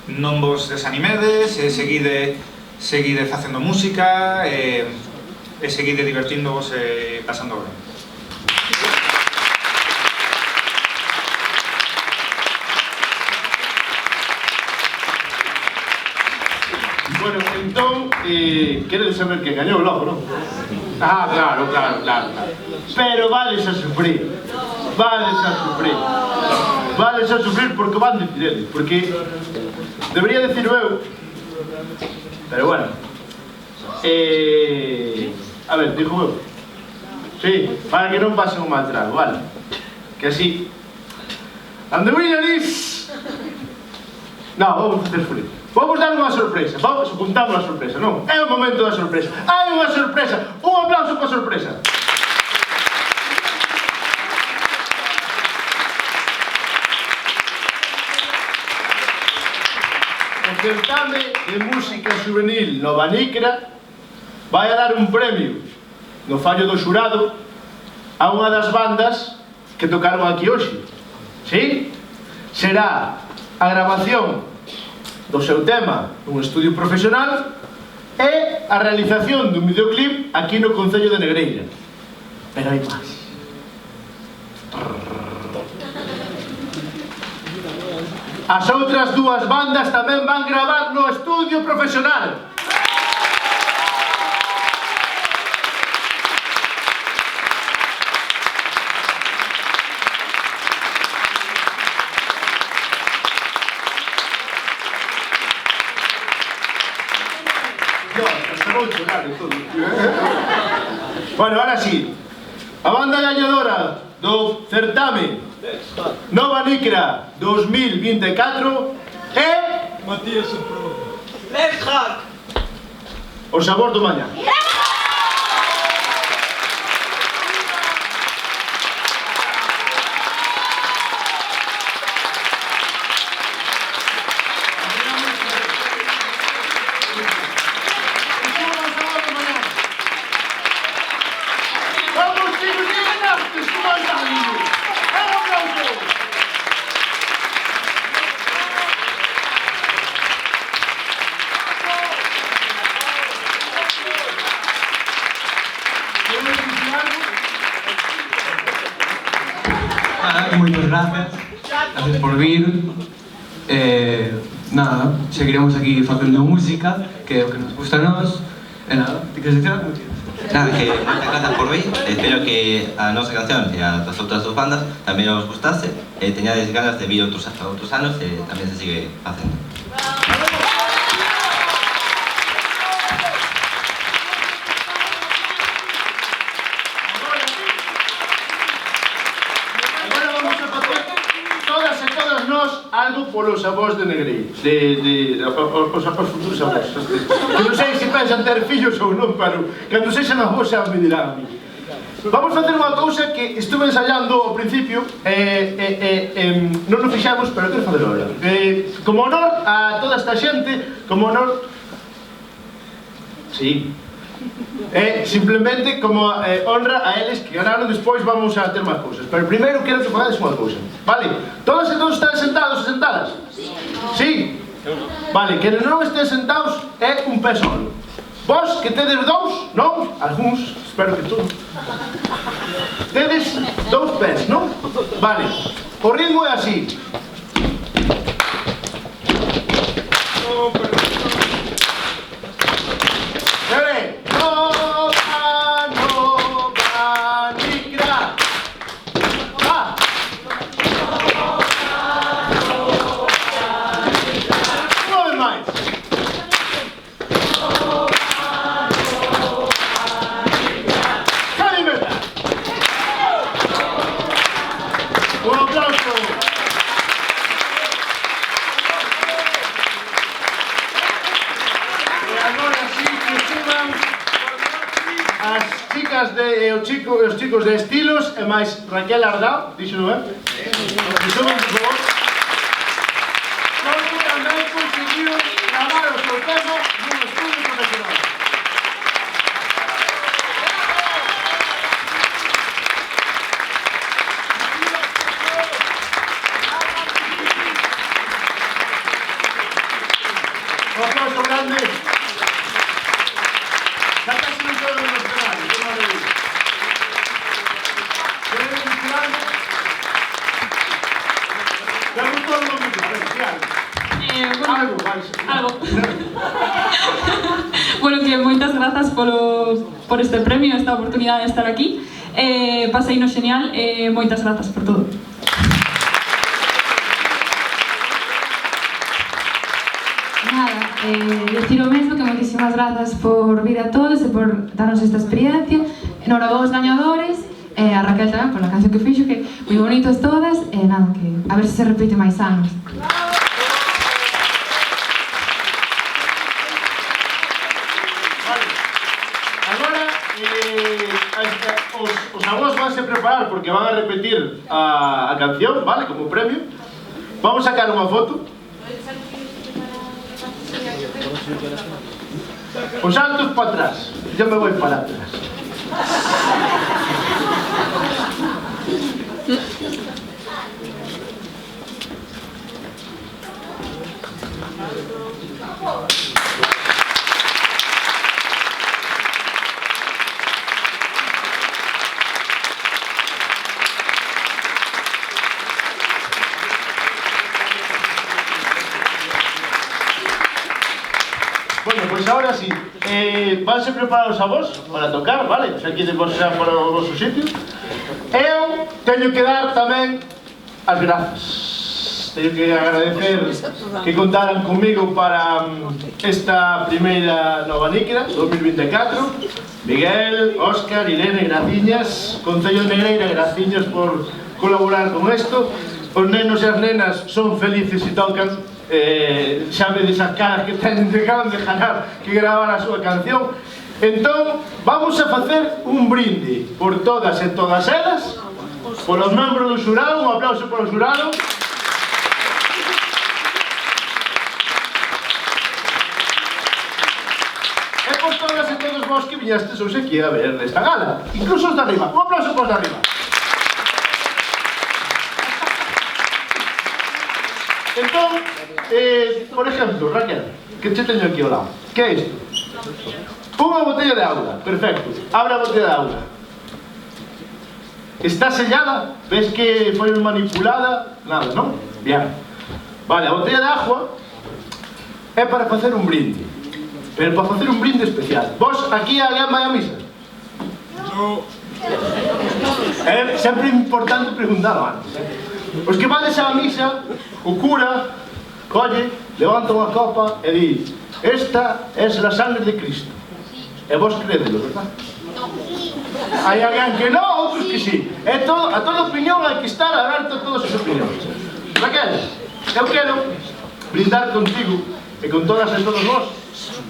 N: non vos desanimedes, seguide facendo música e seguide divertíndovos e pasando ben.
A: Bueno, entón, queres saber quen gañou logo, non? Ah, claro. Pero vales a sufrir porque van decir eles, porque debería decir eu, pero bueno, a ver, digo eu, sí, para que non pasen un mal trago, vale? Que así, and the winner is... No, vamos facer frío. Vamos dar unha sorpresa, vamos apuntamos a sorpresa, non? É o momento da sorpresa. Hai unha sorpresa, un aplauso para a sorpresa. O certame de música juvenil Nova Nicra vai a dar un premio no fallo do xurado a unha das bandas que tocaron aquí hoxe. ¿Sí? Será a grabación do seu tema nun estudio profesional e a realización dun videoclip aquí no Concello de Negreira. Pero hai máis. As outras dúas bandas tamén van gravar no estudio profesional. Bueno, ahora sí, a banda gañadora do certame Nova Nicra 2024 é
C: Matías Pro.
A: Let's Hack, o sabor do mañá.
O: Moitas gracias por vir. Nada, seguiremos aquí facendo música, que é o que nos gusta a nós. E nada, ti queres dicir algo?
P: Nada, que moitas grazas por vir. Espero que a nosa canción e a das outras dos bandas tamén os gustase e teñades ganas de vir outros anos e tamén se sigue facendo.
A: Algo polos avós de Negreira, os futuros avós. Que non sei se pensan ter fillos ou non, pero cando sexan avós xa me dirán a mí. Vamos facer unha cousa que estuve ensayando ao principio, non o fixamos, pero quero facer ahora. Como honor a toda esta xente, como honor... Sí, Simplemente como honra a eles que ganaron, despois vamos a ter máis cousas. Pero primeiro quero que fagades unha cousa. Vale? Todas e todos están sentados e sentadas? Sí? Vale, que non estén sentados é un pé solo. Vos que tedes dous, non? Algúns, espero que todos. Tedes dous pés, non? Vale. O ritmo é así. Os chicos de Estilos e máis Raquel Ardao, dixo, non é? Dixo, por favor. Porque tamén conseguiu gravar o seu tema nun estudio profesional. Un aplauso grande. Xa casi non todo no escenario, que maravilla.
E: Bueno, que moitas grazas por este premio, esta oportunidade de estar aquí. Pasei no xenial, moitas grazas por todo.
Q: Nada, decir o mesmo, que moitísimas grazas por vir a todos e por darnos esta experiencia. Enhorabuena aos gañadores, a Raquel tamén por a canción que fixo, que moi bonitos todas, e nada, que a ver se repite máis anos.
A: Os alumnos vanse preparar porque van a repetir a canción, vale, como premio. Vamos a sacar unha foto. Os saltos para atrás. Yo me voy para atrás. Bueno, pues ahora sí, vanse preparados a vos para tocar, vale? Xa aquí vos xa para o vosso sitio. Eu teño que dar tamén as grazas. Teño que agradecer que contaran comigo para esta primeira Nova Níquera 2024. Miguel, Óscar, Irene, graciñas. Concello de Negreira, graciñas por colaborar con isto. Os nenos e as nenas son felices e tocan. Xa vedes as caras que teñen de ganas de ganar, que gravar a súa canción. Entón, vamos a facer un brinde por todas e todas elas, polos membros do xurado. Un aplauso polo xurado. E por todas e todos vos que viñastes hoxe aquí a ver esta gala, incluso os de arriba. Un aplauso pos de arriba. Entón, por exemplo, Raquel, que te teño aquí ao lado. Que é isto? Unha botella de auga, perfecto. Abre a botella de auga. Está sellada? Ves que foi manipulada? Nada, non? Bien. Vale, a botella de agua é para facer un brinde. Pero para facer un brinde especial. Vos aquí alguén vai a misa? No. É sempre importante preguntarlo antes. Os que vades á misa, o cura colle, levanta unha copa e di: esta é a sangre de Cristo. E vos credelo, verdad? Hai alguén que non, outros que sí. A toda opinión hai que estar aberto a todas as opinións. Raquel, eu quero brindar contigo e con todas e todos vos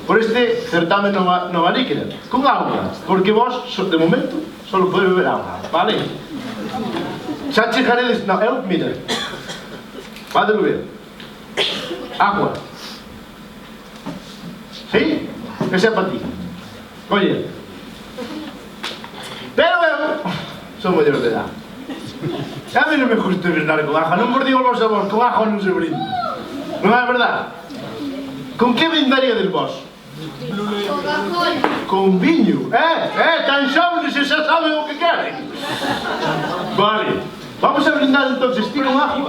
A: por este certamen Nova Níquera con auga, porque vos, de momento, só podes beber auga, vale? Xa chegaredes... Non, eu, mira, vade beber agua. Sí? Ese é para ti. Oye, pero eu son maior de edad. A mí non me gusta brindar con ajo, non vos digo vos a vos, con ajo non se brinda. Non é verdad? Con que brindaría del vos? Con viño, tan xóvenes e xa saben o que queren. Vale, vamos a brindar entonces ti con ajo,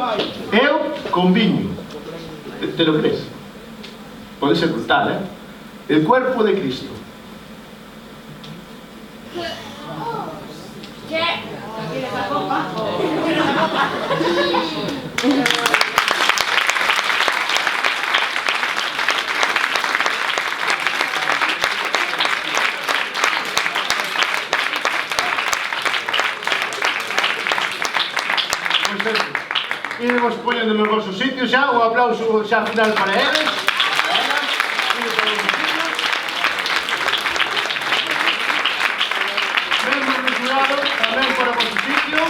A: eu con viño. ¿Te lo crees? Puede ser brutal, El cuerpo de Cristo.
D: ¿Qué? ¿Quieres la copa?
A: Iremos poñendo nos vosos sitios xa, un aplauso xa final para eles. Membros do xurado tamén para o vosso sitio.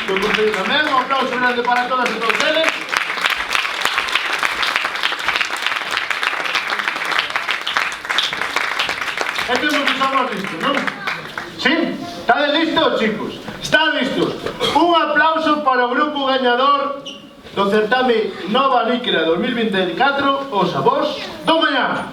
A: Do Concello tamén, un aplauso grande para todas e todos eles. E temos que estamos listos, non? Sí? Estades listos, chicos? Están listos? Un aplauso para o grupo gañador do certame Nova Líquera 2024, os avós do mañá.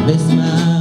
H: Vez más